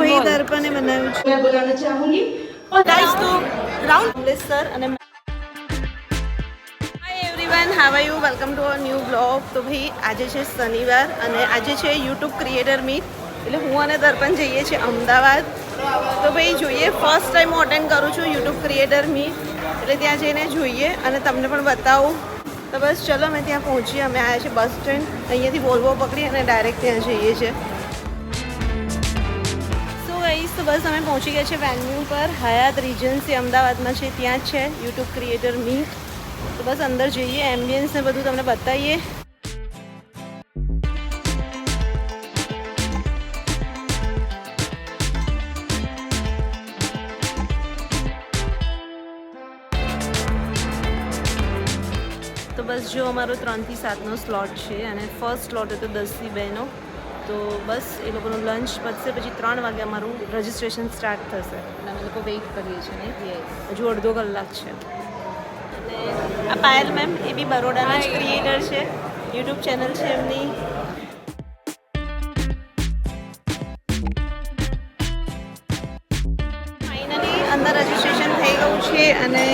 वही दर्पण बनाવ્યું છે. मैं बुलाना चाहूंगी ગાઈસ તો રાઉન્ડ સર અને hi everyone, how are you? Welcome to a new blog. તો ભાઈ આજે છે શનિવાર અને આજે છે યુટ્યુબ ક્રિએટર મીટ. એટલે હું અને દર્પણ જઈએ છીએ અમદાવાદ. તો ભાઈ જોઈએ, ફર્સ્ટ ટાઈમ હું અટેન્ડ કરું છું યુટ્યુબ ક્રિએટર મીટ, એટલે ત્યાં જઈને જોઈએ અને તમને પણ બતાવું. તો બસ ચલો અમે ત્યાં પહોંચીએ. અમે આવ્યા છીએ બસ સ્ટેન્ડ, અહીંયાથી વોલ્વો પકડી અને ડાયરેક્ટ ત્યાં જઈએ છીએ. તો બસ અમે પહોંચી ગયા છે વેન્યુ પર. હયાત રીજન્સી અમદાવાદમાં છે, ત્યાં જ છે યુટ્યુબ ક્રિએટર મીટ. તો બસ અંદર જઈએ, એમ્બિયન્સ ને બધું તમને બતાવીએ. તો બસ જો અમારો 3 થી 7નો સ્લોટ છે અને ફર્સ્ટ સ્લોટ હતો 10 થી 2નો. તો બસ એ લોકોનું લંચ પતશે પછી 3 વાગે અમારું રજિસ્ટ્રેશન સ્ટાર્ટ થશે અને અમે લોકો વેઇટ કરીએ છીએ ને હજુ અડધો કલાક છે. અને આ પાયલ મેમ એ બી બરોડાના જ ક્રિએટર છે, યુટ્યુબ ચેનલ છે એમની. ફાઇનલી અંદર રજિસ્ટ્રેશન થઈ ગયું છે અને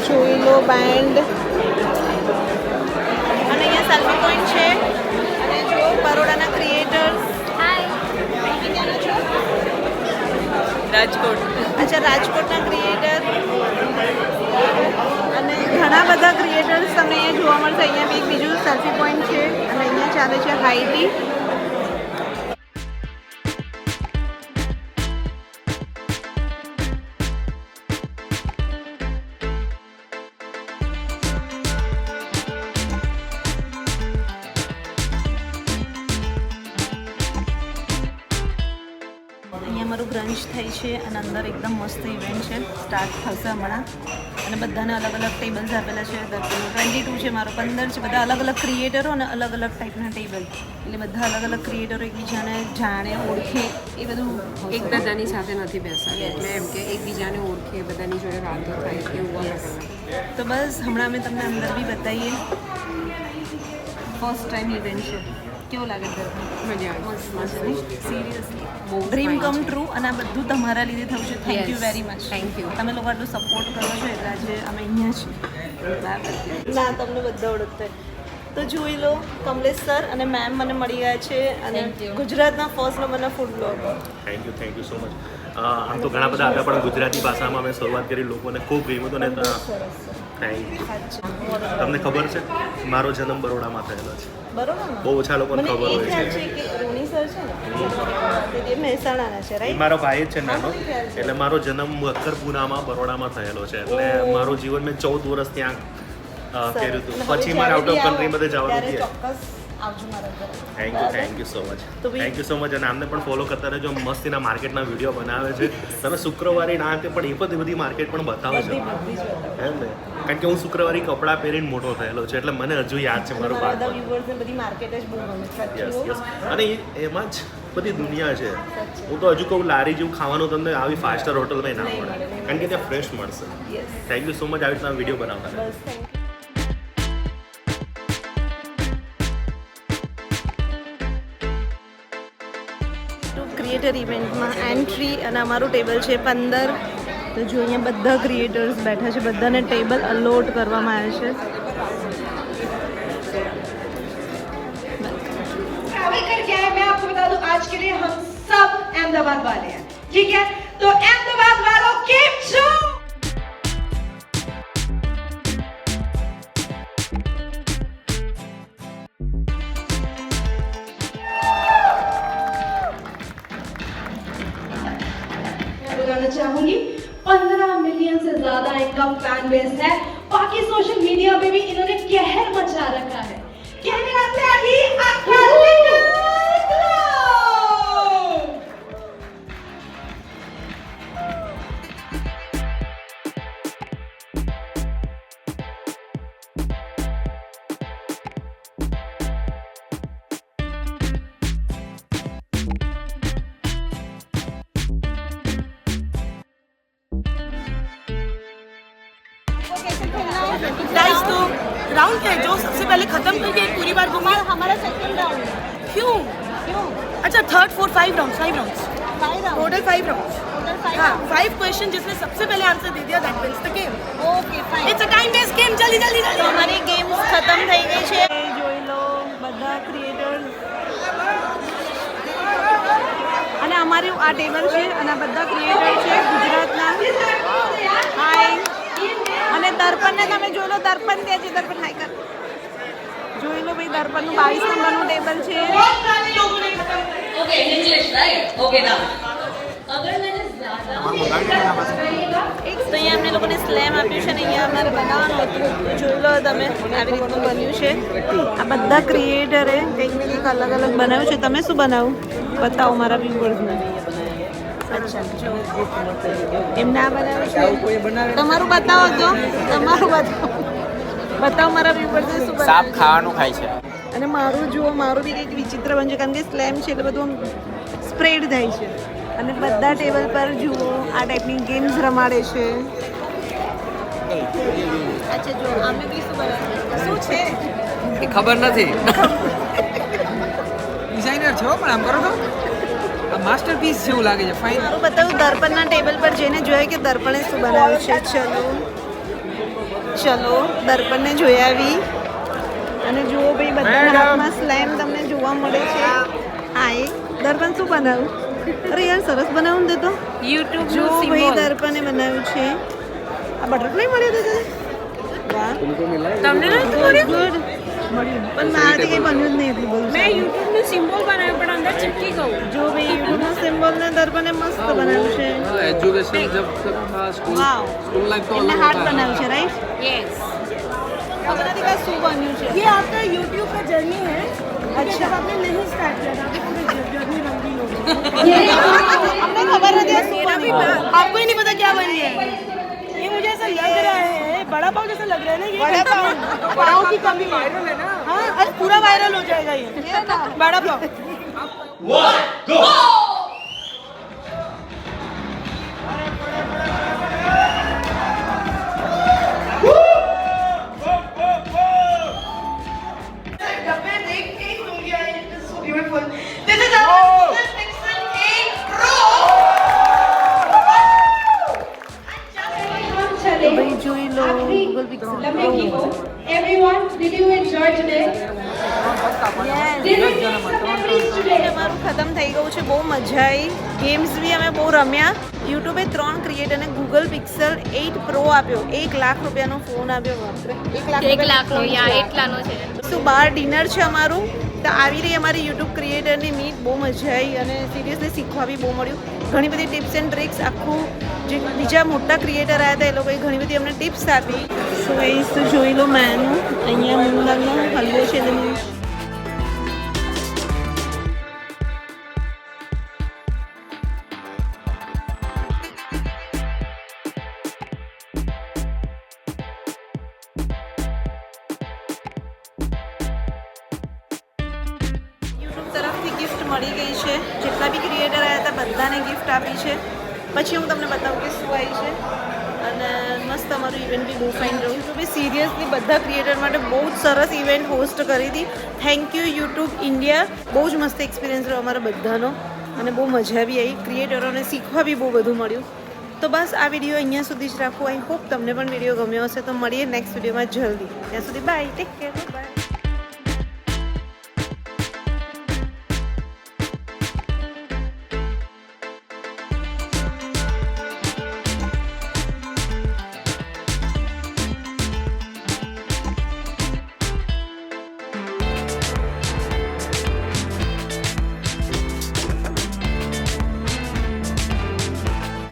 જોઈ લો બેન્ડ અને અહીંયા સેલ્ફી પોઈન્ટ છે. અને જો બરોડાના ક્રિએટર્સ. રાજકોટ. અચ્છા, રાજકોટના ક્રિએટર અને ઘણા બધા ક્રિએટર્સ તમને અહીંયા જોવા મળશે. અહીંયા બી એક બીજું સેલ્ફી પોઈન્ટ છે અને અહીંયા ચાલે છે હાઈટી. અમારું બ્રંચ થાય છે અને અંદર એકદમ મસ્ત ઇવેન્ટ છે, સ્ટાર્ટ થશે હમણાં. અને બધાને અલગ અલગ ટેબલ્સ આપેલા છે. 22 છે, મારો 15 છે. બધા અલગ અલગ ક્રિએટરો અને અલગ અલગ ટાઈપના ટેબલ. એટલે બધા અલગ અલગ ક્રિએટરો એકબીજાને જાણે, ઓળખે, એ બધું એકબીજાની સાથે નથી બેસતા, એટલે એમ કે એકબીજાને ઓળખે, બધાની જોડે વાતો થાય એવું અલગ અલગ. તો બસ હમણાં અમે તમને અંદર બી બતાવીએ. ફર્સ્ટ ટાઈમ ઇવેન્ટ છે. કેવો લાગે દર્પણ? મજા આવે. સિરિયસલી બહુ ડ્રીમ કમ ટ્રુ. અને આ બધું તમારા લીધે થયું છે. Thank you very much. Thank you. તમે લોકો આટલું સપોર્ટ કરો છો એટલે આજે અમે અહીંયા છીએ. ના, તમને બધા ઓળખતા. તો જોઈ લો, કમલેશ સર અને મેમ મને મળી ગયા છે અને ગુજરાતના ફર્સ્ટ નંબરના food blog. Thank you so much. આમ તો ઘણા બધા હતા પણ ગુજરાતી ભાષામાં મેં શરૂઆત કરી, લોકોને ખૂબ ગમ્યું હતું ને. Thank you. તમને ખબર છે મારો જન્મ બરોડામાં થયેલો છે. બરોબર, બહુ ઓછા લોકોને ખબર હોય છે. કે રોની સર છે ને, એ મહેસાણાના છે, એ રાઈટ? મારો ભાઈ જ છે નાનો. એટલે મારો જન્મ મક્કરપુરામાં બરોડામાં થયેલો છે. એટલે મારું જીવન મેં 14 વર્ષ ત્યાં કર્યું હતું. પછી મારે આઉટ ઓફ કન્ટ્રી બધે જવાનું છે. ચોક્કસ આવજો મારા ઘરે. Thank you so much. Thank you so much. અને આમને પણ ફોલો કરતા રહેજો. મસ્તીના માર્કેટના વિડીયો બનાવે છે. તમે શુક્રવારે ના કે પણ એ બધી માર્કેટ પણ બતાવો છો એમ ને. કારણ કે હું શુક્રવારે કપડાં પહેરીને મોટો થયેલો છે એટલે મને હજુ યાદ છે મારું બધા વ્યુઅર્સને બધી માર્કેટ જ બહુ ગમે છે. યસ. અને એમાં જ બધી દુનિયા છે. હું તો હજુ કહું લારી જેવું ખાવાનું તમને આવી 5 સ્ટાર હોટલમાં ના મળે, કારણ કે ત્યાં ફ્રેશ મળશે. થેન્ક યુ સો મચ આવી રીતના વિડીયો બનાવતા. બસ થેન્ક યુ. ક્રિએટર ઇવેન્ટમાં એન્ટ્રી અને અમારું ટેબલ છે 15. તો જો અહીંયા બધા ક્રિએટર્સ બેઠા છે, બધાને ટેબલ અલોટ કરવામાં આવે છે. ट्रैवल करके आए। मैं आपको बता दूं आज के लिए हम सब अहमदाबाद वाले हैं, ठीक है? तो अहमदाबाद वालों केम छो? मैं बुलाना चाहूंगी 15 मिलियन से ज्यादा इनका फैन बेस है। बाकी सोशल मीडिया पे भी इन्होंने कहर मचा रखा है। कहने लगता है कि गाइस तो राउंड है जो सबसे पहले खत्म करके पूरी बार घूमिए. हमारा सेकंड राउंड. क्यों? अच्छा, 3rd 4th 5 rounds. Total 5 round हाँ 5 क्वेश्चन जिसमें सबसे पहले आंसर दे दिया that wins the game okay fine it's a time based game जल्दी जल्दी તો जल्दी અમારી ગેમ્સ ખતમ થઈ ગઈ છે જોઈ લો બધા ક્રિએટર્સ અને અમારું આ ટેબલ છે અને આ બધા ક્રિએટર છે ગુજરાતના હાય અને દર્પણને તમે જોઈ લો દર્પણ ત્યાં છે દર્પણ હાય કર જોઈ લો ભાઈ દર્પણનું 22 નંબરનું ટેબલ છે Okay, in English, right? Okay, now. अगर मैंने ज़्यादा તો અહીંયા અમને લોકોને સ્લેમ આપ્યું છે ને અહીંયા અમારે બનાવવાનું હતું તો જોઈ લો તમે આવી રીતનું બન્યું છે આ બધા ક્રિએટરે કંઈક ને કંઈક અલગ અલગ બનાવ્યું છે તમે શું બનાવું બતાવો મારા વ્યુઅર્સને અચ્છા જો એમને આ બનાવ્યું છે તમારું બતાવો તો તમારું બતાવો મારા વ્યુઅર્સને શું સાપ બનાવ્યું ખાવાનું ખાય છે અને મારું જુઓ મારું બી કંઈક વિચિત્ર બનશે કારણ કે સ્લેમ છે એટલે બધું સ્પ્રેડ થાય છે અને બધા ટેબલ પર જુઓ આ ટાઈપની ગેમ્સ રમાડે છે અચ્છા જો આમે બી શું બનાવે શું છે એ ખબર નથી ડિઝાઇનર છો પણ આમ કરો તો આ માસ્ટરપીસ જેવું લાગે છે ફાઇન મારું બતાવું દર્પણના ટેબલ પર જઈને જોઈએ કે દર્પણે શું બનાવ્યું છે ચલો દર્પણને જોઈ આવી અને જુઓ ભાઈ બધાના હાથમાં સ્લેમ તમને જોવા મળે છે હા એ દર્પણ શું બનાવ્યું અરે યાર સરસ બનાવું ને તો યુટ્યુબ જો ભાઈ દર્પણે બનાવ્યું છે આ બટરફ્લાય મળ્યો તો તને વાહ તમને નથી મળ્યું ગુડ પણ મારાથી કંઈ બન્યું જ નહીં એટલું બધું મેં યુટ્યુબનું સિમ્બોલ બનાવ્યું પણ અંદર ચીપકી ગયું જો ભાઈ યુટ્યુબનો સિમ્બોલ ને દર્પણે મસ્ત બનાવ્યું છે એજ્યુકેશન જબ સ્કૂલ વાવ સ્કૂલ લાઈફ તો એમને હાર્ટ બનાવ્યું છે રાઈટ યસ ખબર નથી કે શું બન્યું છે ये आपका YouTube का जर्नी है अच्छा जब आपने नहीं स्टार्ट किया था आपकी पूरी जर्नी रंगीन हो गई અમને ખબર નથી આ શું બન્યું आपको ही नहीं पता क्या बन गया है ये मुझे ऐसा लग रहा है बड़ा पाव जैसा लग रहा है ना ये बड़ा पाव पाव की कमी वायरल है ना हाँ आज पूरा वायरल हो जाएगा ये बड़ा पाव ભાઈ જોઈ લો Google Pixel Everyone, did you enjoy today? Did we make some memories today? અમારું ખતમ થઈ ગયું છે બહુ મજા આવી ગેમ્સ બી અમે બહુ રમ્યા યુટ્યુબે 3 ક્રિએટરને ગૂગલ પિક્સેલ 8 પ્રો આપ્યો 1 લાખ રૂપિયાનો ફોન આપ્યો બાપરે 1 લાખનો એટલાનો છે શું બહાર ડિનર છે અમારું તો આવી રહી અમારી યુટ્યુબ ક્રિએટરની મીટ બહુ મજા આવી અને સિરિયસલી શીખવા બી બહુ મળ્યું ઘણી બધી ટિપ્સ એન્ડ ટ્રિક્સ આખું જે બીજા મોટા ક્રિએટર આવ્યા હતા એ લોકોએ ઘણી બધી અમને ટિપ્સ આપી સો એ તો જોઈ લો મેનુ અહીંયા મૂંગદાળનો હલવો છે તેની તરફથી ગિફ્ટ મળી ગઈ છે જેટલા બી ક્રિએટર આવ્યા હતા બધાને ગિફ્ટ આપી છે પછી હું તમને બતાવું કે શું આવી છે અને મસ્ત અમારું ઇવેન્ટ બી બહુ ફાઇન રહ્યું તો બી સિરિયસલી બધા ક્રિએટર માટે બહુ જ સરસ ઇવેન્ટ હોસ્ટ કરી હતી થેન્ક યુ યુટ્યુબ ઇન્ડિયા બહુ જ મસ્ત એક્સપિરિયન્સ રહ્યો અમારા બધાનો અને બહુ મજા બી આવી ક્રિએટરોને શીખવા બી બહુ બધું મળ્યું તો બસ આ વિડીયો અહીંયા સુધી જ રાખું આઈ હોપ તમને પણ વિડીયો ગમ્યો હશે તો મળીએ નેક્સ્ટ વિડીયોમાં જલ્દી ત્યાં સુધી બાય ટેક કેર બાય